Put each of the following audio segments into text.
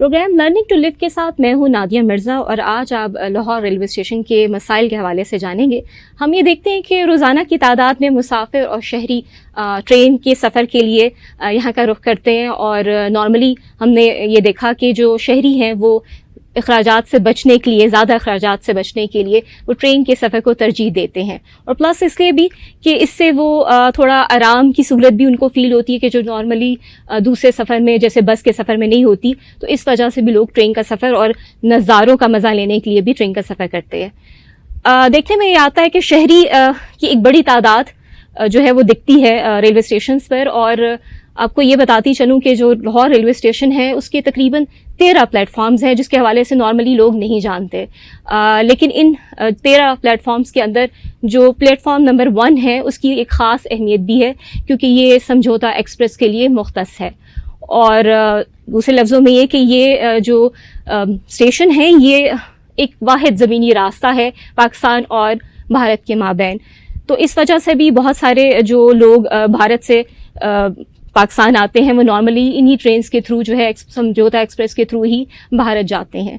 Programme learning to لیو کے ساتھ میں ہوں نادیہ مرزا، اور آج آپ لاہور ریلوے اسٹیشن کے مسائل کے حوالے سے جانیں گے. ہم یہ دیکھتے ہیں کہ روزانہ کی تعداد میں مسافر اور شہری ٹرین کے سفر کے لیے یہاں کا رخ کرتے ہیں، اور نارملی ہم نے یہ دیکھا کہ جو شہری ہیں وہ اخراجات سے بچنے کے لیے، زیادہ اخراجات سے بچنے کے لیے وہ ٹرین کے سفر کو ترجیح دیتے ہیں، اور پلس اس لیے بھی کہ اس سے وہ تھوڑا آرام کی سہولت بھی ان کو فیل ہوتی ہے کہ جو نارملی دوسرے سفر میں جیسے بس کے سفر میں نہیں ہوتی. تو اس وجہ سے بھی لوگ ٹرین کا سفر اور نظاروں کا مزہ لینے کے لیے بھی ٹرین کا سفر کرتے ہیں. دیکھنے میں یہ آتا ہے کہ شہری کی ایک بڑی تعداد جو ہے وہ دکھتی ہے ریلوے اسٹیشنز پر، اور آپ کو یہ بتاتی چلوں کہ جو لاہور ریلوے اسٹیشن ہے اس کے تقریباً 13 پلیٹ فارمز ہیں، جس کے حوالے سے نارملی لوگ نہیں جانتے. لیکن ان 13 پلیٹ فارمز کے اندر جو پلیٹ فارم نمبر 1 ہے اس کی ایک خاص اہمیت بھی ہے، کیونکہ یہ سمجھوتا ایکسپریس کے لیے مختص ہے. اور دوسرے لفظوں میں یہ کہ یہ جو اسٹیشن ہے یہ ایک واحد زمینی راستہ ہے پاکستان اور بھارت کے مابین. تو اس وجہ سے بھی بہت سارے جو لوگ بھارت سے پاکستان آتے ہیں وہ نارملی انہی ٹرینز کے تھرو جو ہے سمجھوتا ایکسپریس کے تھرو ہی بھارت جاتے ہیں.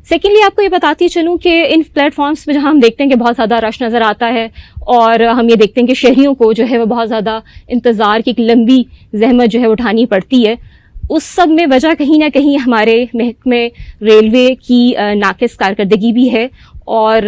سیکنڈلی آپ کو یہ بتاتی چلوں کہ ان پلیٹ فارمز پہ جہاں ہم دیکھتے ہیں کہ بہت زیادہ رش نظر آتا ہے، اور ہم یہ دیکھتے ہیں کہ شہریوں کو جو ہے وہ بہت زیادہ انتظار کی ایک لمبی زحمت جو ہے اٹھانی پڑتی ہے. اس سب میں وجہ کہیں نہ کہیں ہمارے محکمہ ریلوے کی ناقص کارکردگی بھی ہے. اور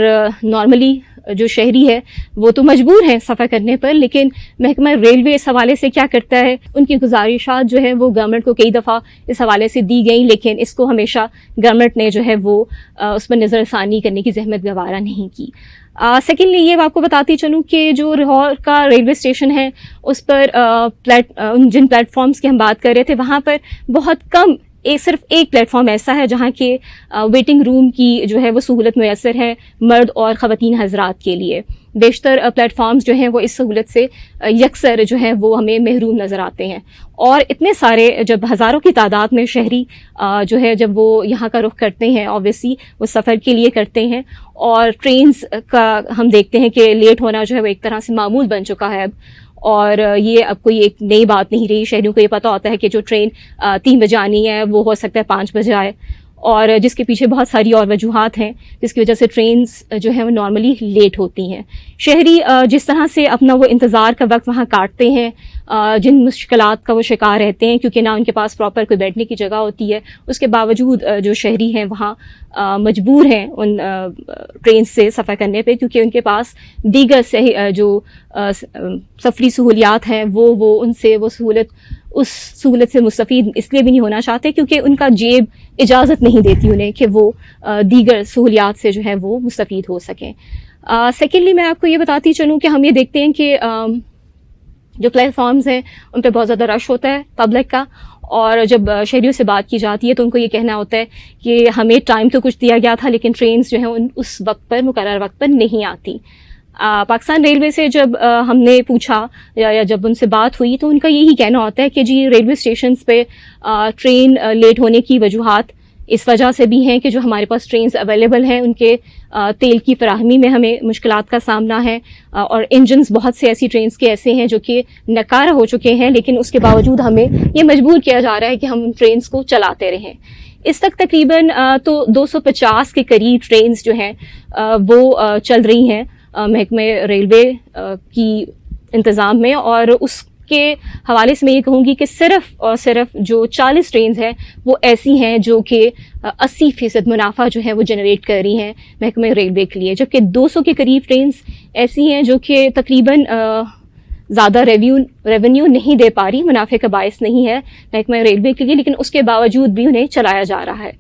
نارملی جو شہری ہے وہ تو مجبور ہیں سفر کرنے پر، لیکن محکمہ ریلوے اس حوالے سے کیا کرتا ہے، ان کی گزارشات جو ہے وہ گورنمنٹ کو کئی دفعہ اس حوالے سے دی گئیں، لیکن اس کو ہمیشہ گورنمنٹ نے جو ہے وہ اس پر نظر ثانی کرنے کی زحمت گوارا نہیں کی. سیکنڈلی یہ آپ کو بتاتی چلوں کہ جو لاہور کا ریلوے اسٹیشن ہے اس پر جن پلیٹ فارمز کی ہم بات کر رہے تھے وہاں پر بہت کم صرف ایک پلیٹ فارم ایسا ہے جہاں کے ویٹنگ روم کی جو ہے وہ سہولت میسر ہے مرد اور خواتین حضرات کے لیے. بیشتر پلیٹ فارمز جو ہیں وہ اس سہولت سے یکسر جو ہیں وہ ہمیں محروم نظر آتے ہیں. اور اتنے سارے جب ہزاروں کی تعداد میں شہری جو ہے جب وہ یہاں کا رخ کرتے ہیں، اوبویسلی وہ سفر کے لیے کرتے ہیں، اور ٹرینز کا ہم دیکھتے ہیں کہ لیٹ ہونا جو ہے وہ ایک طرح سے معمول بن چکا ہے اب. اور یہ اب کوئی ایک نئی بات نہیں رہی. شہریوں کو یہ پتہ ہوتا ہے کہ جو ٹرین 3 بجے آنی ہے وہ ہو سکتا ہے 5 بجے آئے، اور جس کے پیچھے بہت ساری اور وجوہات ہیں جس کی وجہ سے ٹرینز جو ہیں وہ نارملی لیٹ ہوتی ہیں. شہری جس طرح سے اپنا وہ انتظار کا وقت وہاں کاٹتے ہیں، جن مشکلات کا وہ شکار رہتے ہیں کیونکہ نہ ان کے پاس پراپر کوئی بیٹھنے کی جگہ ہوتی ہے، اس کے باوجود جو شہری ہیں وہاں مجبور ہیں ان ٹرین سے سفر کرنے پہ، کیونکہ ان کے پاس دیگر جو سفری سہولیات ہیں وہ ان سے وہ اس سہولت سے مستفید اس لیے بھی نہیں ہونا چاہتے کیونکہ ان کا جیب اجازت نہیں دیتی انہیں کہ وہ دیگر سہولیات سے جو ہے وہ مستفید ہو سکیں. سیکنڈلی میں آپ کو یہ بتاتی چلوں کہ ہم یہ دیکھتے ہیں کہ جو پلیٹ فارمز ہیں ان پہ بہت زیادہ رش ہوتا ہے پبلک کا، اور جب شہریوں سے بات کی جاتی ہے تو ان کو یہ کہنا ہوتا ہے کہ ہمیں ٹائم تو کچھ دیا گیا تھا لیکن ٹرینز جو ہیں اس وقت پر مقرر وقت پر نہیں آتی. پاکستان ریلوے سے جب ہم نے پوچھا یا جب ان سے بات ہوئی تو ان کا یہی کہنا ہوتا ہے کہ جی ریلوے اسٹیشنز پہ ٹرین لیٹ ہونے کی وجوہات اس وجہ سے بھی ہیں کہ جو ہمارے پاس ٹرینز اویلیبل ہیں ان کے تیل کی فراہمی میں ہمیں مشکلات کا سامنا ہے، اور انجنز بہت سے ایسی ٹرینز کے ایسے ہیں جو کہ ناکارہ ہو چکے ہیں، لیکن اس کے باوجود ہمیں یہ مجبور کیا جا رہا ہے کہ ہم ٹرینز کو چلاتے رہیں. اس وقت تقریباً تو 250 کے قریب ٹرینز جو ہیں وہ چل رہی ہیں محکمہ ریلوے کی انتظام میں، اور اس کے حوالے سے میں یہ کہوں گی کہ صرف اور صرف جو 40 ٹرینز ہیں وہ ایسی ہیں جو کہ 80% منافع جو ہے وہ جنریٹ کر رہی ہیں محکمہ ریلوے کے لیے، جبکہ 200 کے قریب ٹرینز ایسی ہیں جو کہ تقریباً زیادہ ریونیو نہیں دے پا رہی، منافع کا باعث نہیں ہے محکمہ ریلوے کے لیے، لیکن اس کے باوجود بھی انہیں چلایا جا رہا ہے.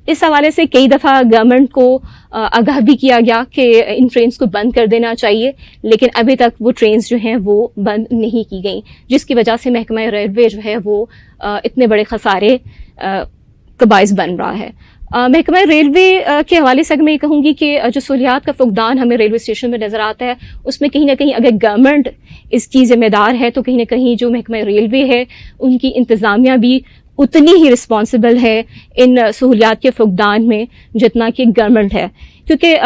اس حوالے سے کئی دفعہ گورنمنٹ کو آگاہ بھی کیا گیا کہ ان ٹرینز کو بند کر دینا چاہیے، لیکن ابھی تک وہ ٹرینز جو ہیں وہ بند نہیں کی گئیں، جس کی وجہ سے محکمہ ریلوے جو ہے وہ اتنے بڑے خسارے کا باعث بن رہا ہے. محکمہ ریلوے کے حوالے سے میں یہ کہوں گی کہ جو سہولیات کا فقدان ہمیں ریلوے اسٹیشن میں نظر آتا ہے اس میں کہیں نہ کہیں اگر گورنمنٹ اس کی ذمہ دار ہے تو کہیں نہ کہیں جو محکمہ ریلوے ہے ان کی انتظامیہ بھی اتنی ہی رسپانسبل ہے ان سہولیات کے فقدان میں جتنا کہ گورنمنٹ ہے. کیونکہ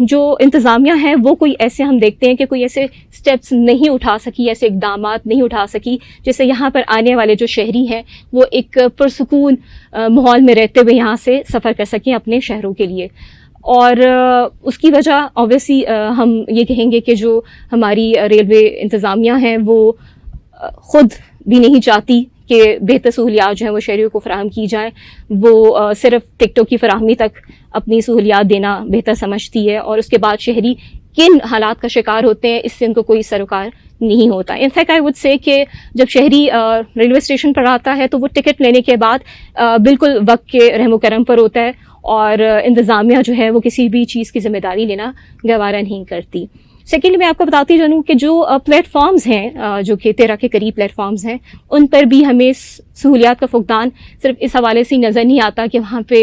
جو انتظامیہ ہے وہ کوئی ایسے ہم دیکھتے ہیں کہ کوئی ایسے اسٹیپس نہیں اٹھا سکی، ایسے اقدامات نہیں اٹھا سکی جیسے یہاں پر آنے والے جو شہری ہیں وہ ایک پرسکون ماحول میں رہتے ہوئے یہاں سے سفر کر سکیں اپنے شہروں کے لیے. اور اس کی وجہ اوبیسلی ہم یہ کہیں گے کہ جو ہماری ریلوے انتظامیہ ہیں وہ خود بھی نہیں چاہتی کہ بہتر سہولیات جو ہیں وہ شہریوں کو فراہم کی جائیں. وہ صرف ٹکٹوں کی فراہمی تک اپنی سہولیات دینا بہتر سمجھتی ہے، اور اس کے بعد شہری کن حالات کا شکار ہوتے ہیں اس سے ان کو کوئی سروکار نہیں ہوتا. انفیکٹ آئی وڈ سے کہ جب شہری ریلوے اسٹیشن پر آتا ہے تو وہ ٹکٹ لینے کے بعد بالکل وقت کے رحم و کرم پر ہوتا ہے، اور انتظامیہ جو ہے وہ کسی بھی چیز کی ذمہ داری لینا گوارا نہیں کرتی. سیکنڈلی میں آپ کو بتاتی جانوں کہ جو پلیٹ فارمز ہیں جو کہ 13 کے قریب پلیٹ فارمز ہیں، ان پر بھی ہمیں سہولیات کا فقدان صرف اس حوالے سے نظر نہیں آتا کہ وہاں پہ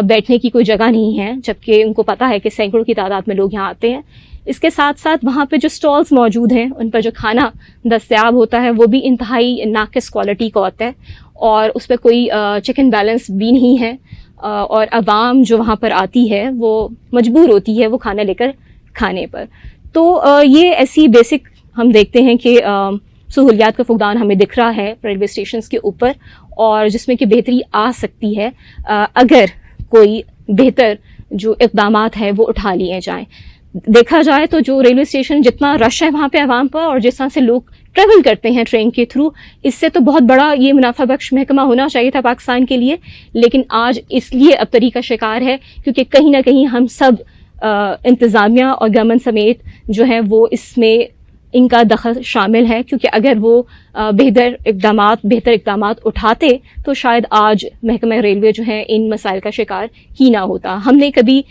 بیٹھنے کی کوئی جگہ نہیں ہے، جبکہ ان کو پتہ ہے کہ سینکڑوں کی تعداد میں لوگ یہاں آتے ہیں. اس کے ساتھ ساتھ وہاں پہ جو اسٹالز موجود ہیں ان پر جو کھانا دستیاب ہوتا ہے وہ بھی انتہائی ناقص کوالٹی کا ہوتا ہے، اور اس پہ کوئی چیک اینڈ بیلنس بھی نہیں ہے، اور عوام جو وہاں پر آتی ہے وہ مجبور ہوتی ہے وہ کھانا لے کر کھانے پر. تو یہ ایسی بیسک ہم دیکھتے ہیں کہ سہولیات کا فقدان ہمیں دکھ رہا ہے ریلوے اسٹیشنز کے اوپر، اور جس میں کہ بہتری آ سکتی ہے اگر کوئی بہتر جو اقدامات ہیں وہ اٹھا لیے جائیں. دیکھا جائے تو جو ریلوے اسٹیشن جتنا رش ہے وہاں پہ عوام پر، اور جس طرح سے لوگ ٹریول کرتے ہیں ٹرین کے تھرو، اس سے تو بہت بڑا یہ منافع بخش محکمہ ہونا چاہیے تھا پاکستان کے لیے، لیکن آج اس لیے ابتری کا شکار ہے کیونکہ کہیں نہ کہیں ہم سب انتظامیہ اور گورنمنٹ سمیت جو ہے وہ اس میں ان کا دخل شامل ہے. کیونکہ اگر وہ بہتر اقدامات اٹھاتے تو شاید آج محکمہ ریلوے جو ہے ان مسائل کا شکار ہی نہ ہوتا. ہم نے کبھی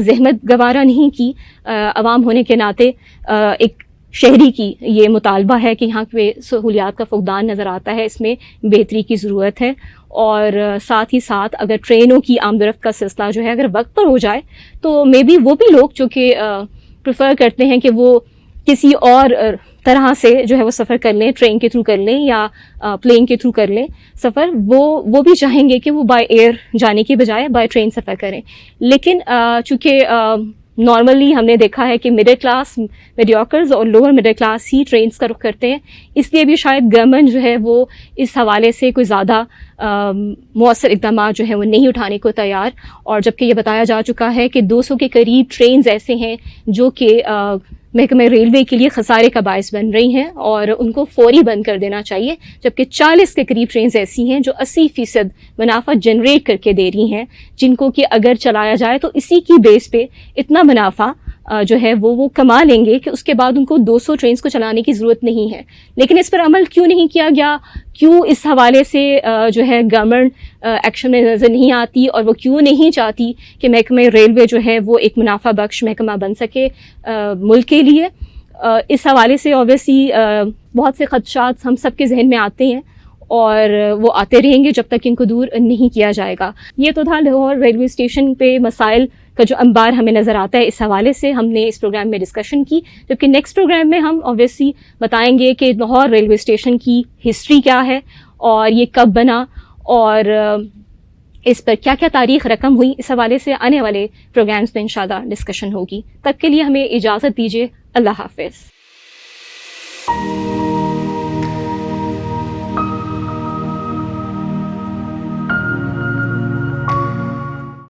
زحمت گوارا نہیں کی، عوام ہونے کے ناطے ایک شہری کی یہ مطالبہ ہے کہ یہاں پہ سہولیات کا فقدان نظر آتا ہے، اس میں بہتری کی ضرورت ہے. اور ساتھ ہی ساتھ اگر ٹرینوں کی آمد و رفت کا سلسلہ جو ہے اگر وقت پر ہو جائے تو مے بی وہ بھی لوگ جو کہ پریفر کرتے ہیں کہ وہ کسی اور طرح سے جو ہے وہ سفر کر لیں، ٹرین کے تھرو کر لیں یا پلین کے تھرو کر لیں سفر، وہ بھی چاہیں گے کہ وہ بائی ایئر جانے کی بجائے بائی ٹرین سفر کریں. لیکن چونکہ نارملی ہم نے دیکھا ہے کہ مڈل کلاس میڈیوکرز اور لوور مڈل کلاس ہی ٹرینز کا رخ کرتے ہیں، اس لیے بھی شاید گورنمنٹ جو ہے وہ اس حوالے سے کوئی زیادہ مؤثر اقدامات جو ہیں وہ نہیں اٹھانے کو تیار. اور جبکہ یہ بتایا جا چکا ہے کہ 200 کے قریب ٹرینز ایسے ہیں جو کہ محکمہ ریلوے کے لیے خسارے کا باعث بن رہی ہیں اور ان کو فوری بند کر دینا چاہیے، جبکہ 40 کے قریب ٹرینز ایسی ہیں جو 80% منافع جنریٹ کر کے دے رہی ہیں، جن کو کہ اگر چلایا جائے تو اسی کی بیس پہ اتنا منافع جو ہے وہ کما لیں گے کہ اس کے بعد ان کو 200 ٹرینز کو چلانے کی ضرورت نہیں ہے. لیکن اس پر عمل کیوں نہیں کیا گیا؟ کیوں اس حوالے سے جو ہے گورنمنٹ ایکشن میں نظر نہیں آتی، اور وہ کیوں نہیں چاہتی کہ محکمہ ریلوے جو ہے وہ ایک منافع بخش محکمہ بن سکے ملک کے لیے؟ اس حوالے سے اوبیسلی بہت سے خدشات ہم سب کے ذہن میں آتے ہیں، اور وہ آتے رہیں گے جب تک ان کو دور نہیں کیا جائے گا. یہ تو تھا لاہور ریلوے اسٹیشن پہ مسائل کا جو انبار ہمیں نظر آتا ہے، اس حوالے سے ہم نے اس پروگرام میں ڈسکشن کی. جبکہ نیکسٹ پروگرام میں ہم اوبیسلی بتائیں گے کہ لاہور ریلوے اسٹیشن کی ہسٹری کیا ہے، اور یہ کب بنا، اور اس پر کیا کیا تاریخ رقم ہوئی. اس حوالے سے آنے والے پروگرامز میں انشاءاللہ ڈسکشن ہوگی. تب کے لیے ہمیں اجازت دیجیے. اللہ حافظ.